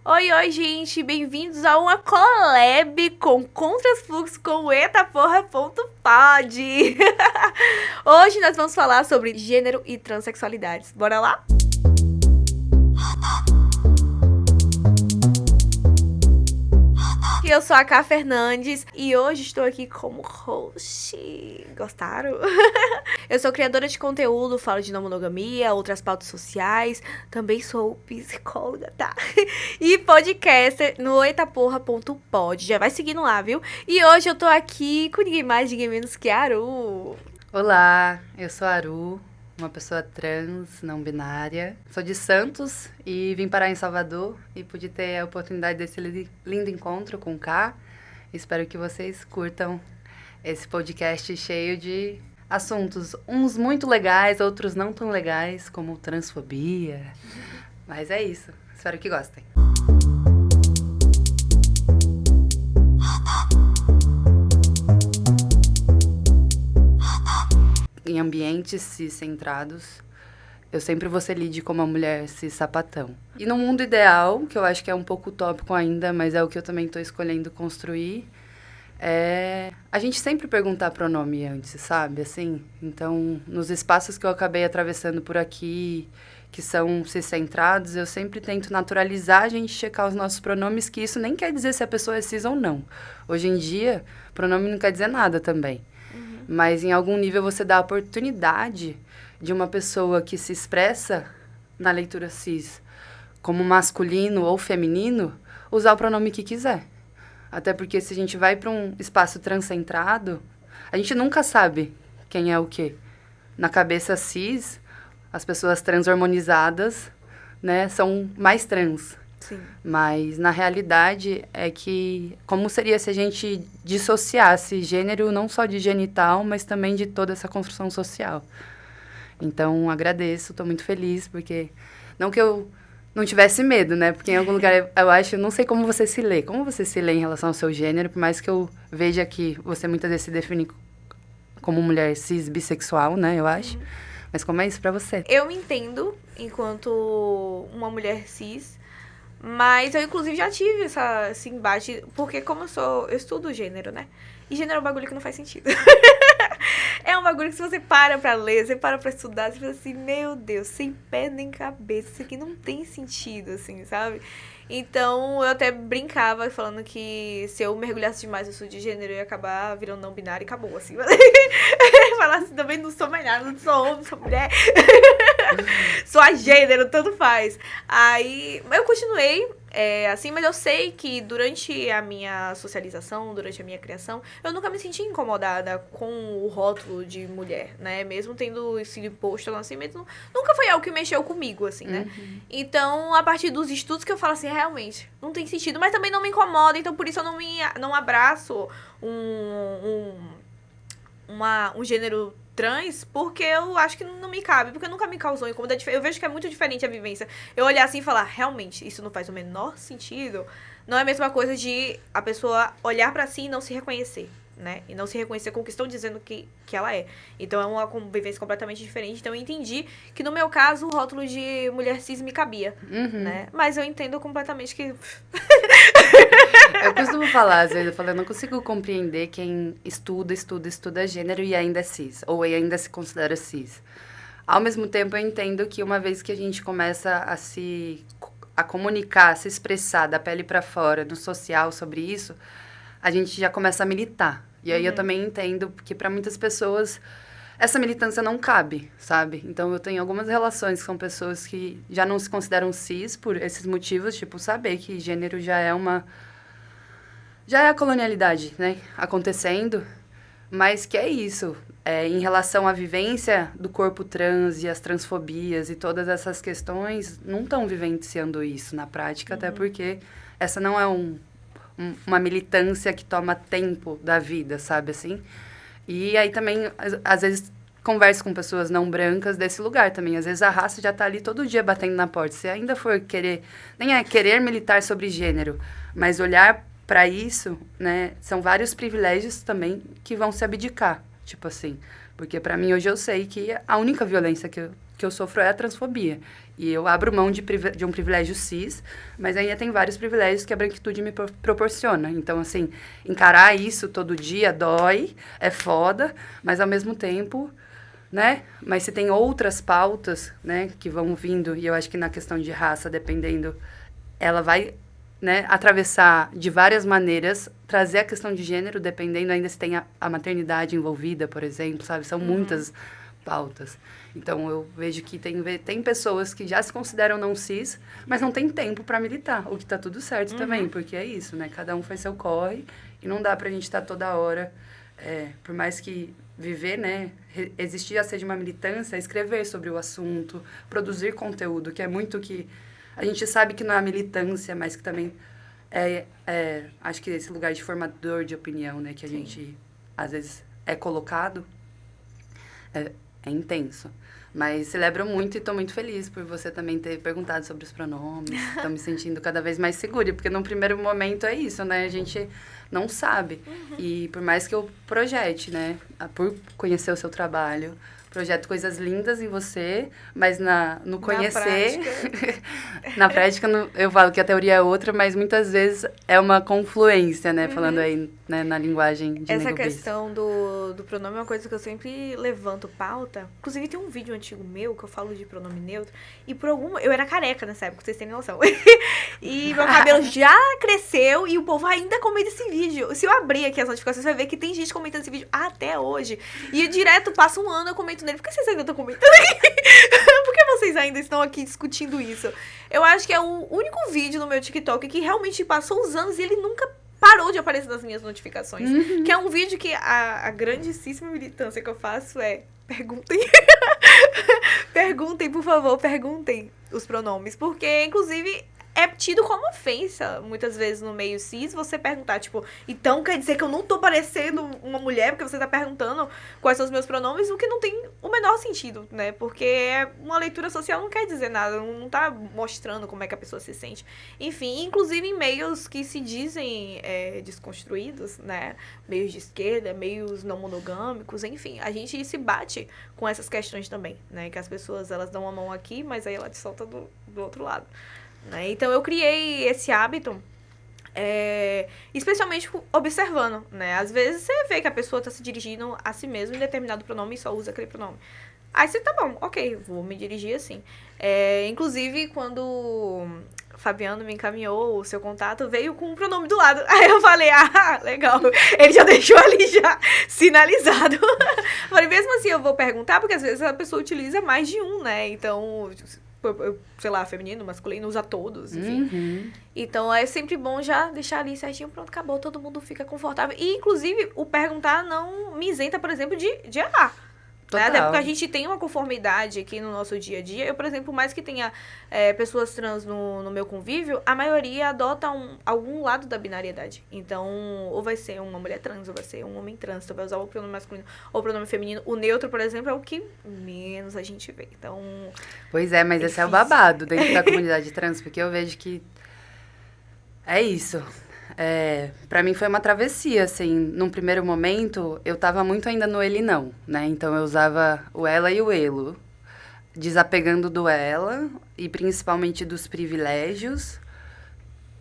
Oi, oi, gente, bem-vindos a uma collab com Contrafluxo com o Etaporra.pod. Hoje nós vamos falar sobre gênero e transexualidades. Bora lá? Eu sou a Ká Fernandes e hoje estou aqui como host. Gostaram? Eu sou criadora de conteúdo, falo de não monogamia, outras pautas sociais, também sou psicóloga, tá? E podcaster no etaporra.pod. Já vai seguindo lá, viu? E hoje eu tô aqui com ninguém mais, ninguém menos que a Aru. Olá, eu sou a Aru, uma pessoa trans, não binária. Sou de Santos e vim parar em Salvador e pude ter a oportunidade desse lindo encontro com o Ká. Espero que vocês curtam esse podcast cheio de assuntos, uns muito legais, outros não tão legais, como transfobia. Mas é isso, espero que gostem. Em ambientes cis-centrados, eu sempre vou ser lide como uma mulher cis-sapatão. E no mundo ideal, que eu acho que é um pouco utópico ainda, mas é o que eu também estou escolhendo construir, é a gente sempre perguntar pronome antes, sabe? Assim, então, nos espaços que eu acabei atravessando por aqui, que são cis-centrados, eu sempre tento naturalizar a gente checar os nossos pronomes, que isso nem quer dizer se a pessoa é cis ou não. Hoje em dia, pronome não quer dizer nada também. Mas em algum nível você dá a oportunidade de uma pessoa que se expressa na leitura cis como masculino ou feminino usar o pronome que quiser. Até porque se a gente vai para um espaço transcentrado, a gente nunca sabe quem é o quê. Na cabeça cis, as pessoas transhormonizadas, né, são mais trans. Sim. Mas, na realidade, é que... Como seria se a gente dissociasse gênero não só de genital, mas também de toda essa construção social? Então, agradeço, estou muito feliz, porque... Não que eu não tivesse medo, né? Porque em algum lugar, eu acho... Não sei como você se lê. Como você se lê em relação ao seu gênero, por mais que eu veja que você muitas vezes se define como mulher cis, bissexual, né? Eu acho. Mas como é isso pra você? Eu me entendo enquanto uma mulher cis, mas eu, inclusive, já tive esse embate, porque como eu estudo gênero, né? E gênero é um bagulho que não faz sentido. É um bagulho que se você para pra ler, você para pra estudar, você fala assim, meu Deus, sem pé nem cabeça, isso aqui não tem sentido, assim, sabe? Então, eu até brincava falando que se eu mergulhasse demais no estudo de gênero, eu ia acabar virando não binário e acabou, assim. Falar assim, também não sou mais nada, não sou homem, não sou mulher. Sou a gênero, tanto faz. Aí, eu continuei assim, mas eu sei que durante a minha socialização, durante a minha criação, eu nunca me senti incomodada com o rótulo de mulher, né? Mesmo tendo sido imposto ao nascimento, nunca foi algo que mexeu comigo, assim, né? Então, a partir dos estudos que eu falo assim, realmente, não tem sentido, mas também não me incomoda, então por isso eu não abraço um gênero trans, porque eu acho que não me cabe, porque nunca me causou incômodo. Eu vejo que é muito diferente a vivência. Eu olhar assim e falar, realmente, isso não faz o menor sentido. Não é a mesma coisa de a pessoa olhar pra si e não se reconhecer, né? E não se reconhecer com o que estão dizendo que ela é. Então é uma convivência completamente diferente. Então eu entendi que no meu caso o rótulo de mulher cis me cabia, né? Mas eu entendo completamente que... Eu costumo falar, às vezes, eu não consigo compreender quem estuda gênero e ainda é cis, ou ainda se considera cis. Ao mesmo tempo, eu entendo que uma vez que a gente começa a comunicar, a se expressar da pele para fora, no social, sobre isso, a gente já começa a militar. E aí eu também entendo que para muitas pessoas essa militância não cabe, sabe? Então eu tenho algumas relações com pessoas que já não se consideram cis por esses motivos, tipo, saber que gênero já é a colonialidade, né, acontecendo, mas que é isso. Em relação à vivência do corpo trans e as transfobias e todas essas questões, não estão vivenciando isso na prática, até porque essa não é uma militância que toma tempo da vida, sabe, assim? E aí também, às vezes, converso com pessoas não brancas desse lugar também. Às vezes a raça já tá ali todo dia batendo na porta. Se ainda for querer... Nem é querer militar sobre gênero, mas olhar para isso, né? São vários privilégios também que vão se abdicar. Tipo assim, Porque pra mim hoje eu sei que a única violência que eu sofro é a transfobia. E eu abro mão de um privilégio cis, mas ainda tem vários privilégios que a branquitude me proporciona. Então, assim, encarar isso todo dia dói, é foda, mas ao mesmo tempo, né? Mas se tem outras pautas, né, que vão vindo, e eu acho que na questão de raça, dependendo, ela vai, né, atravessar de várias maneiras, trazer a questão de gênero, dependendo ainda se tem a maternidade envolvida, por exemplo, sabe? São muitas pautas. Então, eu vejo que tem pessoas que já se consideram não cis, mas não tem tempo para militar, o que tá tudo certo também, porque é isso, né? Cada um faz seu corre e não dá pra gente estar toda hora, por mais que viver, né? Existir a ser de uma militância, escrever sobre o assunto, produzir conteúdo, que é muito que a gente sabe que não é a militância, mas que também acho que esse lugar de formador de opinião, né? Que a gente, às vezes, é colocado, é intenso. Mas celebro muito e estou muito feliz por você também ter perguntado sobre os pronomes. Estou me sentindo cada vez mais segura, porque no primeiro momento é isso, né? A gente não sabe. E por mais que eu projete, né? Por conhecer o seu trabalho, projeto coisas lindas em você, mas no conhecer... Na prática, eu falo que a teoria é outra, mas muitas vezes é uma confluência, né? Falando aí, né, na linguagem de Essa Nego Bis. questão do pronome é uma coisa que eu sempre levanto pauta. Inclusive, tem um vídeo antigo meu que eu falo de pronome neutro. E por alguma... Eu era careca nessa época, vocês terem noção. E meu cabelo já cresceu e o povo ainda comenta esse vídeo. Se eu abrir aqui as notificações, você vai ver que tem gente comentando esse vídeo até hoje. E direto, passa um ano, eu comento nele. Por que vocês ainda estão comentando aqui? Por que vocês ainda estão aqui discutindo isso? Eu acho que é o único vídeo no meu TikTok que realmente passou os anos e ele nunca parou de aparecer nas minhas notificações. Que é um vídeo que a grandíssima militância que eu faço é... Perguntem. Perguntem, por favor, perguntem os pronomes. Porque, inclusive... é tido como ofensa, muitas vezes, no meio cis, você perguntar, tipo, então quer dizer que eu não tô parecendo uma mulher porque você tá perguntando quais são os meus pronomes, o que não tem o menor sentido, né? Porque uma leitura social não quer dizer nada, não tá mostrando como é que a pessoa se sente. Enfim, inclusive em meios que se dizem desconstruídos, né? Meios de esquerda, meios não monogâmicos, enfim, a gente se bate com essas questões também, né? Que as pessoas, elas dão uma mão aqui, mas aí ela te solta do outro lado. Né? Então, eu criei esse hábito, especialmente observando, né? Às vezes, você vê que a pessoa está se dirigindo a si mesma em determinado pronome e só usa aquele pronome. Aí você, tá bom, ok, vou me dirigir assim. Inclusive, quando o Fabiano me encaminhou o seu contato, veio com um pronome do lado. Aí eu falei, legal, ele já deixou ali já sinalizado. Falei, mesmo assim, eu vou perguntar, porque às vezes a pessoa utiliza mais de um, né? Então... sei lá, feminino, masculino, usa todos, enfim. Então, é sempre bom já deixar ali certinho, pronto, acabou, todo mundo fica confortável. E, inclusive, o perguntar não me isenta, por exemplo, de errar. Né? Até porque a gente tem uma conformidade aqui no nosso dia a dia. Eu, por exemplo, mais que tenha pessoas trans no meu convívio, a maioria adota algum lado da binariedade. Então, ou vai ser uma mulher trans, ou vai ser um homem trans, ou vai usar o pronome masculino ou o pronome feminino. O neutro, por exemplo, é o que menos a gente vê. Então, pois é, mas esse é o babado dentro da comunidade trans, porque eu vejo que é isso. Pra mim foi uma travessia, assim, num primeiro momento, eu tava muito ainda no ele não, né, então eu usava o ela e o elo, desapegando do ela, e principalmente dos privilégios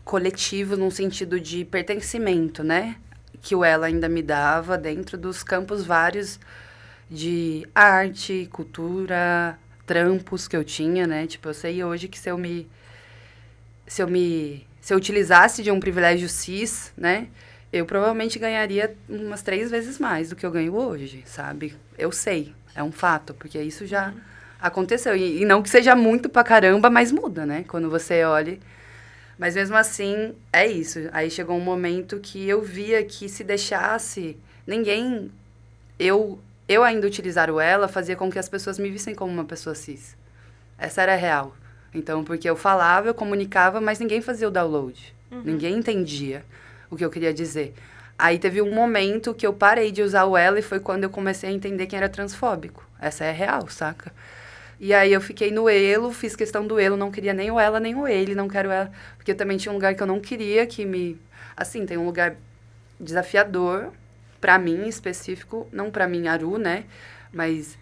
coletivos, num sentido de pertencimento, né, que o ela ainda me dava dentro dos campos vários de arte, cultura, trampos que eu tinha, né, tipo, eu sei hoje que se eu utilizasse de um privilégio cis, né, eu provavelmente ganharia umas 3 vezes mais do que eu ganho hoje, sabe? Eu sei, é um fato, porque isso já aconteceu. E não que seja muito pra caramba, mas muda, né? Quando você olha. Mas mesmo assim, é isso. Aí chegou um momento que eu via que se deixasse ninguém... Eu ainda utilizar o ela fazia com que as pessoas me vissem como uma pessoa cis. Essa era a real. Então, porque eu falava, eu comunicava, mas ninguém fazia o download. Ninguém entendia o que eu queria dizer. Aí teve um momento que eu parei de usar o ela e foi quando eu comecei a entender quem era transfóbico. Essa é real, saca? E aí eu fiquei no elo, fiz questão do elo, não queria nem o ela, nem o ele, não quero ela. Porque eu também tinha um lugar que eu não queria, que me... Assim, tem um lugar desafiador, pra mim, específico, não pra mim, Aru, né? Mas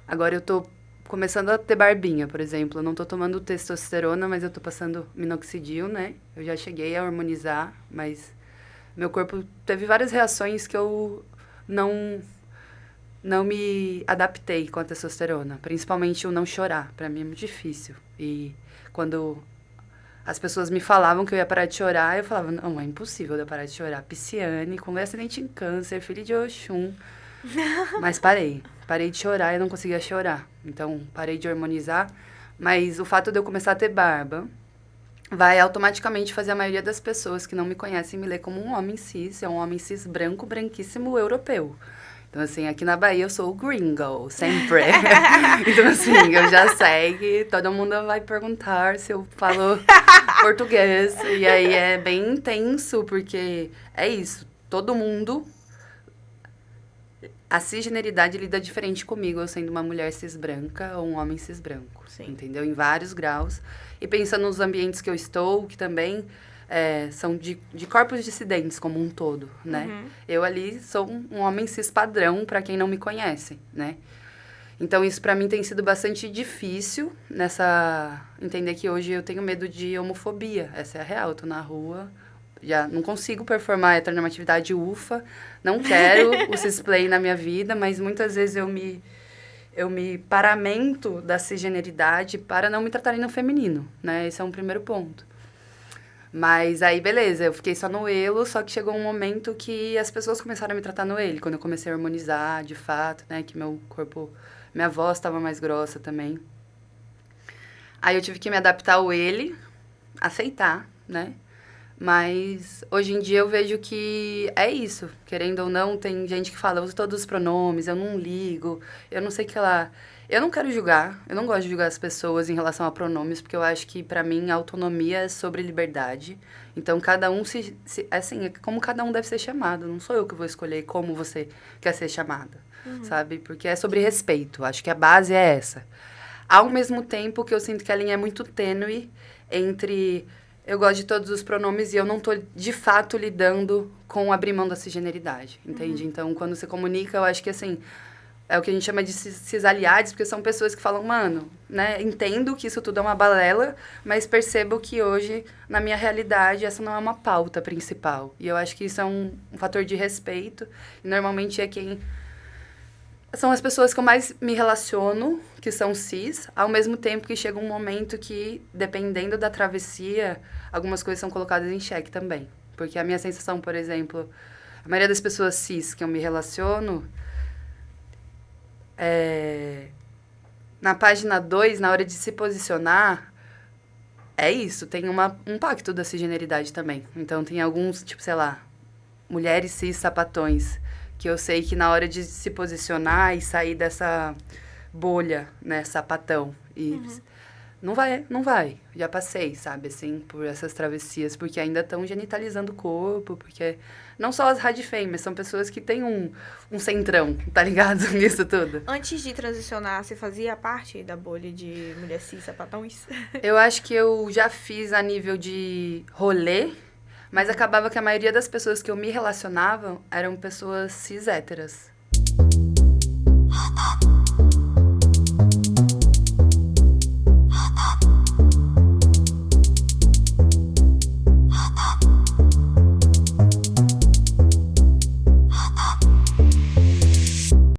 agora eu tô começando a ter barbinha, por exemplo. Eu não tô tomando testosterona, mas eu tô passando minoxidil, né? Eu já cheguei a hormonizar, mas meu corpo teve várias reações que eu não não me adaptei com a testosterona, principalmente o não chorar. Pra mim é muito difícil. E quando as pessoas me falavam que eu ia parar de chorar, eu falava, não, é impossível eu parar de chorar. Pisciane, com ascendente em câncer, filho de Oxum. Mas parei. Parei de chorar e eu não conseguia chorar. Então, parei de hormonizar. Mas o fato de eu começar a ter barba vai automaticamente fazer a maioria das pessoas que não me conhecem me ler como um homem cis. É um homem cis branco, branquíssimo, europeu. Então, assim, aqui na Bahia eu sou o gringo, sempre. Então, assim, eu já sei que todo mundo vai perguntar se eu falo português. E aí é bem intenso, porque é isso. Todo mundo... A cisgeneridade lida diferente comigo, eu sendo uma mulher cis branca ou um homem cis branco. Sim. Entendeu? Em vários graus. E pensando nos ambientes que eu estou, que também... são de corpos dissidentes como um todo, né? Uhum. Eu ali sou um homem cis padrão, para quem não me conhece, né? Então, isso para mim tem sido bastante difícil entender que hoje eu tenho medo de homofobia. Essa é a real, eu tô na rua, já não consigo performar a heteronormatividade ufa, não quero o cisplay na minha vida, mas muitas vezes eu me paramento da cisgeneridade para não me tratarem no feminino, né? Esse é um primeiro ponto. Mas aí, beleza, eu fiquei só no elo, só que chegou um momento que as pessoas começaram a me tratar no ele, quando eu comecei a harmonizar, de fato, né, que meu corpo, minha voz estava mais grossa também. Aí eu tive que me adaptar ao ele, aceitar, né, mas hoje em dia eu vejo que é isso, querendo ou não, tem gente que fala, eu uso todos os pronomes, eu não ligo, eu não sei o que lá. Eu não quero julgar, eu não gosto de julgar as pessoas em relação a pronomes, porque eu acho que, pra mim, a autonomia é sobre liberdade. Então, cada um assim, é como cada um deve ser chamado. Não sou eu que vou escolher como você quer ser chamada, sabe? Porque é sobre respeito, acho que a base é essa. Ao mesmo tempo que eu sinto que a linha é muito tênue entre eu gosto de todos os pronomes e eu não tô, de fato, lidando com abrir mão da cisgeneridade, entende? Então, quando você comunica, eu acho que, assim... É o que a gente chama de cisaliades, porque são pessoas que falam, mano, né, entendo que isso tudo é uma balela, mas percebo que hoje, na minha realidade, essa não é uma pauta principal. E eu acho que isso é um fator de respeito. E normalmente são as pessoas que eu mais me relaciono, que são cis, ao mesmo tempo que chega um momento que, dependendo da travessia, algumas coisas são colocadas em xeque também. Porque a minha sensação, por exemplo, a maioria das pessoas cis que eu me relaciono... na página 2, na hora de se posicionar, é isso, tem um pacto da cisgeneridade também. Então, tem alguns, tipo, sei lá, mulheres cis sapatões, que eu sei que na hora de se posicionar e sair dessa bolha, né, sapatão, e não vai. Já passei, sabe, assim, por essas travessias, porque ainda estão genitalizando o corpo, porque não só as radifêmeas, são pessoas que têm um centrão, tá ligado, nisso tudo. Antes de transicionar, você fazia parte da bolha de mulher cis sapatões? Eu acho que eu já fiz a nível de rolê, mas acabava que a maioria das pessoas que eu me relacionava eram pessoas cis héteras.